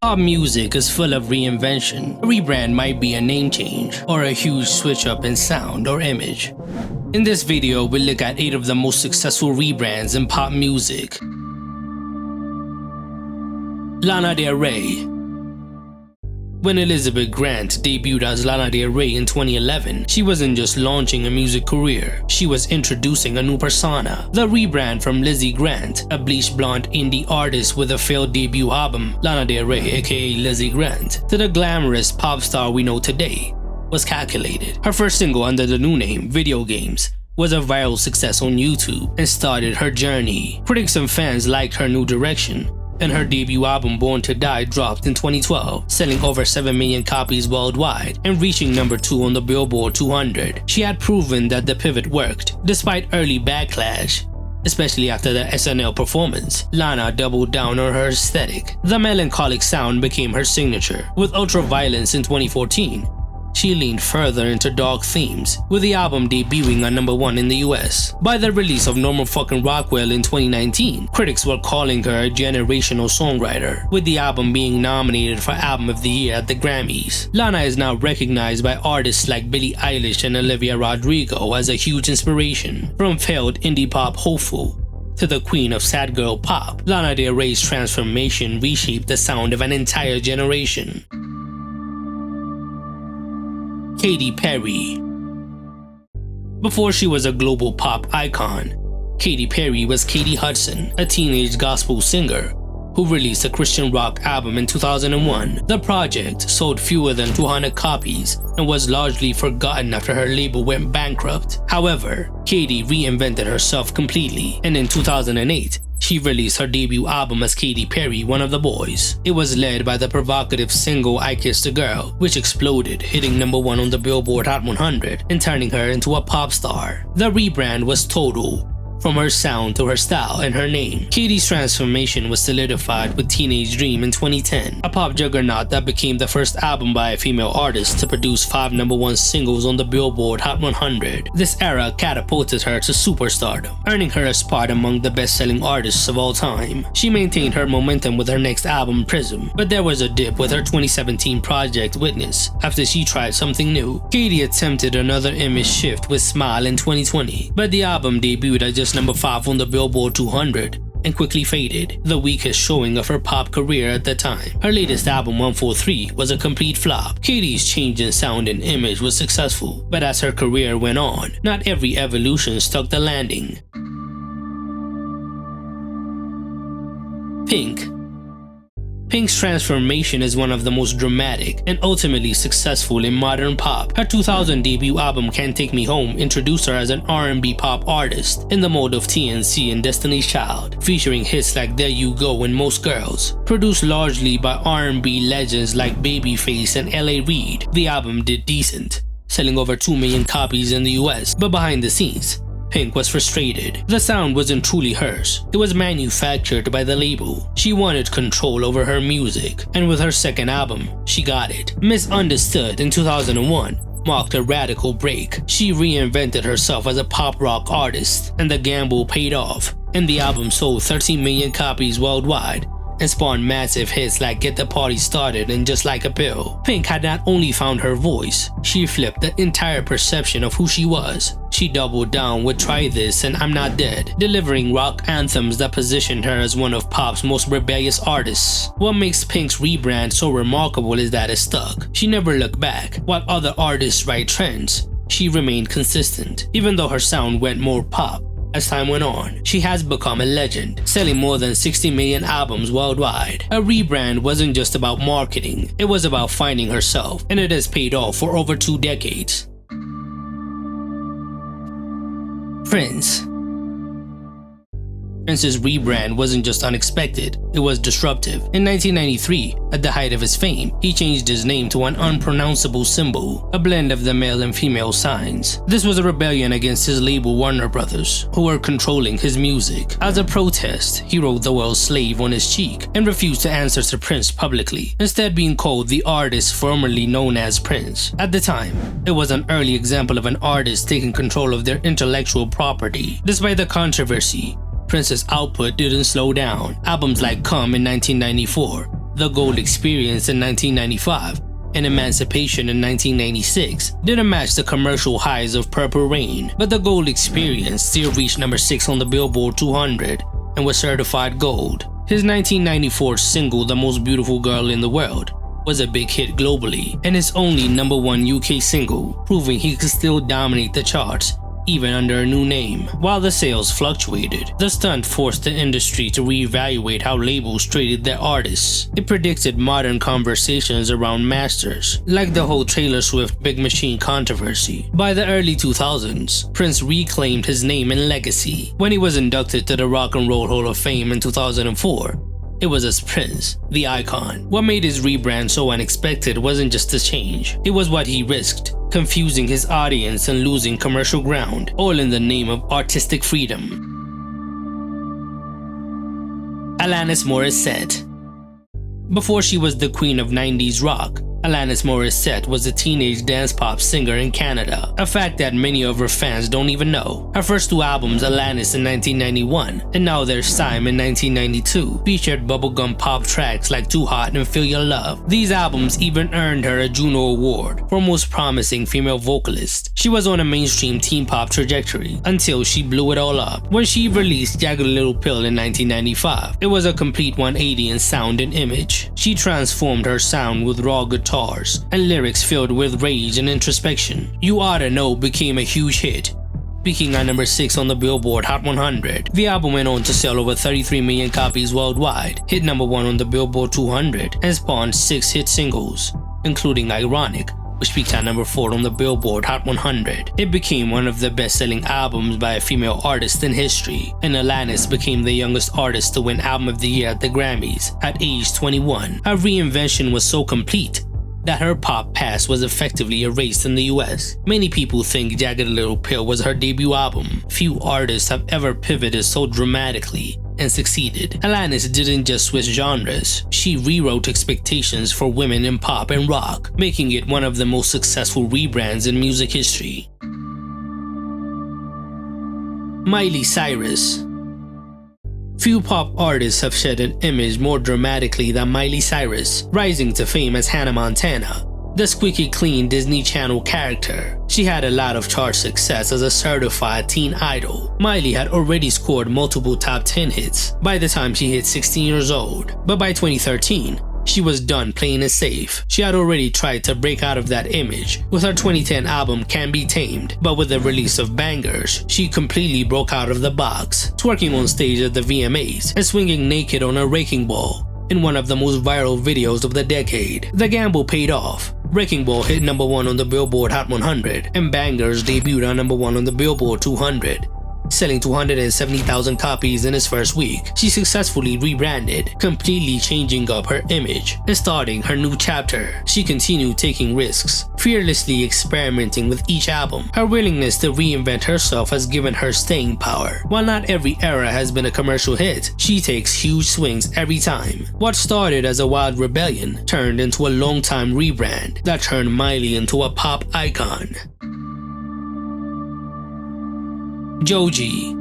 Pop music is full of reinvention. A rebrand might be a name change or a huge switch up in sound or image. In this video, we'll look at 8 of the most successful rebrands in pop music. Lana de Ray. When Elizabeth Grant debuted as Lana de Ray in 2011, she wasn't just launching a music career, she was introducing a new persona. The rebrand from Lizzie Grant, a bleached blonde indie artist with a failed debut album, Lana de Ray aka Lizzie Grant, to the glamorous pop star we know today, was calculated. Her first single under the new name, Video Games, was a viral success on YouTube and started her journey. Critics and fans liked her new direction, and her debut album Born to Die dropped in 2012, selling over 7 million copies worldwide and reaching number 2 on the Billboard 200. She had proven that the pivot worked. Despite early backlash, especially after the SNL performance, Lana doubled down on her aesthetic. The melancholic sound became her signature. With Ultraviolence in 2014, she leaned further into dark themes, with the album debuting on number 1 in the US. By the release of Norman Fucking Rockwell in 2019, critics were calling her a generational songwriter, with the album being nominated for Album of the Year at the Grammys. Lana is now recognized by artists like Billie Eilish and Olivia Rodrigo as a huge inspiration. From failed indie pop hopeful to the queen of sad girl pop, Lana Del Rey's transformation reshaped the sound of an entire generation. Katy Perry. Before she was a global pop icon, Katy Perry was Katie Hudson, a teenage gospel singer who released a Christian rock album in 2001. The project sold fewer than 200 copies and was largely forgotten after her label went bankrupt. However, Katy reinvented herself completely, and in 2008, she released her debut album as Katy Perry, One of the Boys. It was led by the provocative single I Kissed a Girl, which exploded, hitting number 1 on the Billboard Hot 100 and turning her into a pop star. The rebrand was total, from her sound to her style and her name. Katy's transformation was solidified with Teenage Dream in 2010, a pop juggernaut that became the first album by a female artist to produce 5 number 1 singles on the Billboard Hot 100. This era catapulted her to superstardom, earning her a spot among the best-selling artists of all time. She maintained her momentum with her next album, Prism, but there was a dip with her 2017 project, Witness, after she tried something new. Katy attempted another image shift with Smile in 2020, but the album debuted at just number 5 on the Billboard 200 and quickly faded, the weakest showing of her pop career at the time. Her latest album, 143, was a complete flop. Katy's change in sound and image was successful, but as her career went on, not every evolution stuck the landing. Pink. Pink's transformation is one of the most dramatic and ultimately successful in modern pop. Her 2000 debut album Can't Take Me Home introduced her as an R&B pop artist in the mold of TNC and Destiny's Child, featuring hits like There You Go and Most Girls. Produced largely by R&B legends like Babyface and L.A. Reid, the album did decent, selling over 2 million copies in the US, but behind the scenes, Pink was frustrated. The sound wasn't truly hers. It was manufactured by the label. She wanted control over her music, and with her second album, she got it. Misunderstood in 2001 marked a radical break. She reinvented herself as a pop rock artist, and the gamble paid off, and the album sold 13 million copies worldwide and spawned massive hits like Get the Party Started and Just Like a Pill. Pink had not only found her voice, she flipped the entire perception of who she was. She doubled down with Try This and I'm Not Dead, delivering rock anthems that positioned her as one of pop's most rebellious artists. What makes Pink's rebrand so remarkable is that it stuck. She never looked back. While other artists ride trends, she remained consistent. Even though her sound went more pop, as time went on, she has become a legend, selling more than 60 million albums worldwide. A rebrand wasn't just about marketing, it was about finding herself, and it has paid off for over 2 decades. Prince. Prince's rebrand wasn't just unexpected, it was disruptive. In 1993, at the height of his fame, he changed his name to an unpronounceable symbol, a blend of the male and female signs. This was a rebellion against his label Warner Brothers, who were controlling his music. As a protest, he wrote the word slave on his cheek and refused to answer to Prince publicly, instead being called the artist formerly known as Prince. At the time, it was an early example of an artist taking control of their intellectual property. Despite the controversy, Prince's output didn't slow down. Albums like Come in 1994 The Gold Experience in 1995 and Emancipation in 1996 didn't match the commercial highs of Purple Rain, but the Gold Experience still reached number 6 on the Billboard 200 and was certified gold. His 1994 single The Most Beautiful Girl in the World was a big hit globally and his only number 1 UK single, proving he could still dominate the charts even under a new name. While the sales fluctuated, the stunt forced the industry to reevaluate how labels treated their artists. It predicted modern conversations around masters, like the whole Taylor Swift Big Machine controversy. By the early 2000s, Prince reclaimed his name and legacy. When he was inducted to the Rock and Roll Hall of Fame in 2004, it was as Prince, the icon. What made his rebrand so unexpected wasn't just the change, it was what he risked, confusing his audience and losing commercial ground, all in the name of artistic freedom. Alanis Morissette. Before she was the queen of 90s rock, Alanis Morissette was a teenage dance pop singer in Canada, a fact that many of her fans don't even know. Her first 2 albums, Alanis in 1991 and Now There's Time in 1992, featured bubblegum pop tracks like Too Hot and Feel Your Love. These albums even earned her a Juno Award for Most Promising Female Vocalist. She was on a mainstream teen pop trajectory until she blew it all up when she released Jagged Little Pill in 1995. It was a complete 180 in sound and image. She transformed her sound with raw guitar and lyrics filled with rage and introspection. You Oughta Know became a huge hit, peaking at number 6 on the Billboard Hot 100. The album went on to sell over 33 million copies worldwide, hit number 1 on the Billboard 200, and spawned 6 hit singles, including Ironic, which peaked at number 4 on the Billboard Hot 100. It became one of the best-selling albums by a female artist in history, and Alanis became the youngest artist to win Album of the Year at the Grammys at age 21. Her reinvention was so complete that her pop past was effectively erased in the US. Many people think Jagged Little Pill was her debut album. Few artists have ever pivoted so dramatically and succeeded. Alanis didn't just switch genres, she rewrote expectations for women in pop and rock, making it one of the most successful rebrands in music history. Miley Cyrus. Few pop artists have shed an image more dramatically than Miley Cyrus, rising to fame as Hannah Montana, the squeaky clean Disney Channel character. She had a lot of chart success as a certified teen idol. Miley had already scored multiple top 10 hits by the time she hit 16 years old, but by 2013, she was done playing it safe. She had already tried to break out of that image with her 2010 album Can't Be Tamed, but with the release of Bangers, she completely broke out of the box, twerking on stage at the VMAs and swinging naked on a wrecking ball in one of the most viral videos of the decade. The gamble paid off. Wrecking Ball hit number 1 on the Billboard Hot 100, and Bangers debuted on number 1 on the Billboard 200. Selling 270,000 copies in its first week. She successfully rebranded, completely changing up her image and starting her new chapter. She continued taking risks, fearlessly experimenting with each album. Her willingness to reinvent herself has given her staying power. While not every era has been a commercial hit, she takes huge swings every time. What started as a wild rebellion turned into a long-time rebrand that turned Miley into a pop icon. Joji.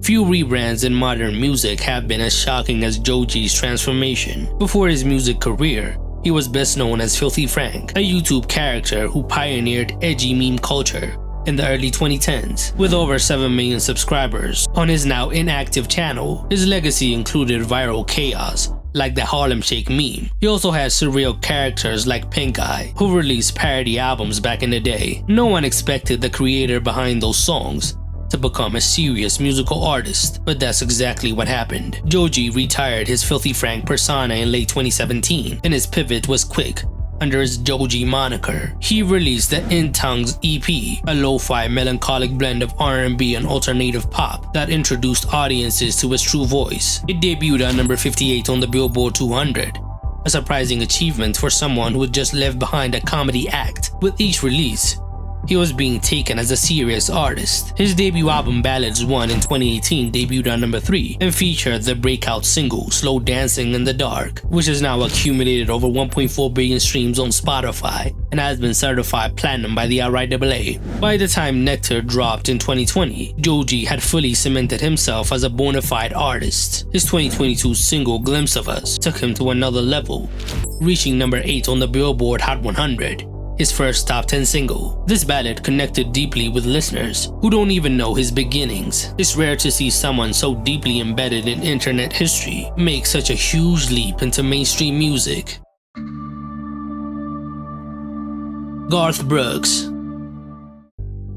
Few rebrands in modern music have been as shocking as Joji's transformation. Before his music career, he was best known as Filthy Frank, a YouTube character who pioneered edgy meme culture in the early 2010s. With over 7 million subscribers on his now inactive channel, his legacy included viral chaos like the Harlem Shake meme. He also had surreal characters like Pink Eye, who released parody albums back in the day. No one expected the creator behind those songs to become a serious musical artist, but that's exactly what happened. Joji retired his Filthy Frank persona in late 2017, and his pivot was quick. Under his Joji moniker, he released the In Tongues EP, a lo-fi melancholic blend of R&B and alternative pop that introduced audiences to his true voice. It debuted at number 58 on the Billboard 200, a surprising achievement for someone who had just left behind a comedy act. With each release, he was being taken as a serious artist. His debut album Ballads 1 in 2018 debuted on number 3 and featured the breakout single Slow Dancing in the Dark, which has now accumulated over 1.4 billion streams on Spotify and has been certified platinum by the RIAA. By the time Nectar dropped in 2020, Joji had fully cemented himself as a bona fide artist. His 2022 single Glimpse of Us took him to another level, reaching number 8 on the Billboard Hot 100. His first top 10 single. This ballad connected deeply with listeners who don't even know his beginnings. It's rare to see someone so deeply embedded in internet history make such a huge leap into mainstream music. Garth Brooks.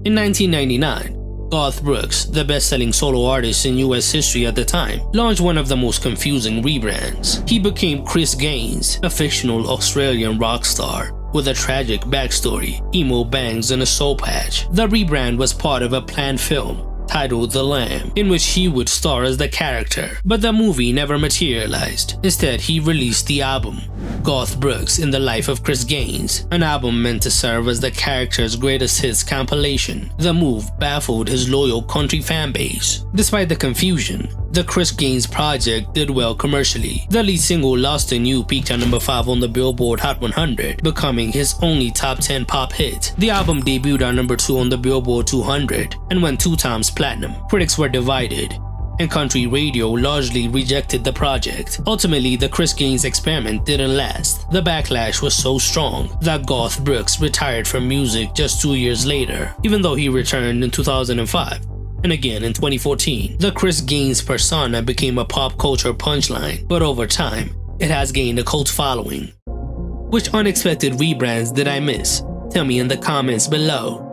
In 1999, Garth Brooks, the best-selling solo artist in US history at the time, launched one of the most confusing rebrands. He became Chris Gaines, a fictional Australian rock star with a tragic backstory, emo bangs, and a soul patch. The rebrand was part of a planned film titled The Lamb, in which he would star as the character, but the movie never materialized. Instead, he released the album Garth Brooks in the Life of Chris Gaines, an album meant to serve as the character's greatest hits compilation. The move baffled his loyal country fan base. Despite the confusion, the Chris Gaines project did well commercially. The lead single Lost in You peaked at number 5 on the Billboard Hot 100, becoming his only top 10 pop hit. The album debuted at number 2 on the Billboard 200 and went 2 times platinum. Critics were divided, and country radio largely rejected the project. Ultimately, the Chris Gaines experiment didn't last. The backlash was so strong that Garth Brooks retired from music just 2 years later, even though he returned in 2005. And again in 2014. The Chris Gaines persona became a pop culture punchline, but over time, it has gained a cult following. Which unexpected rebrands did I miss? Tell me in the comments below.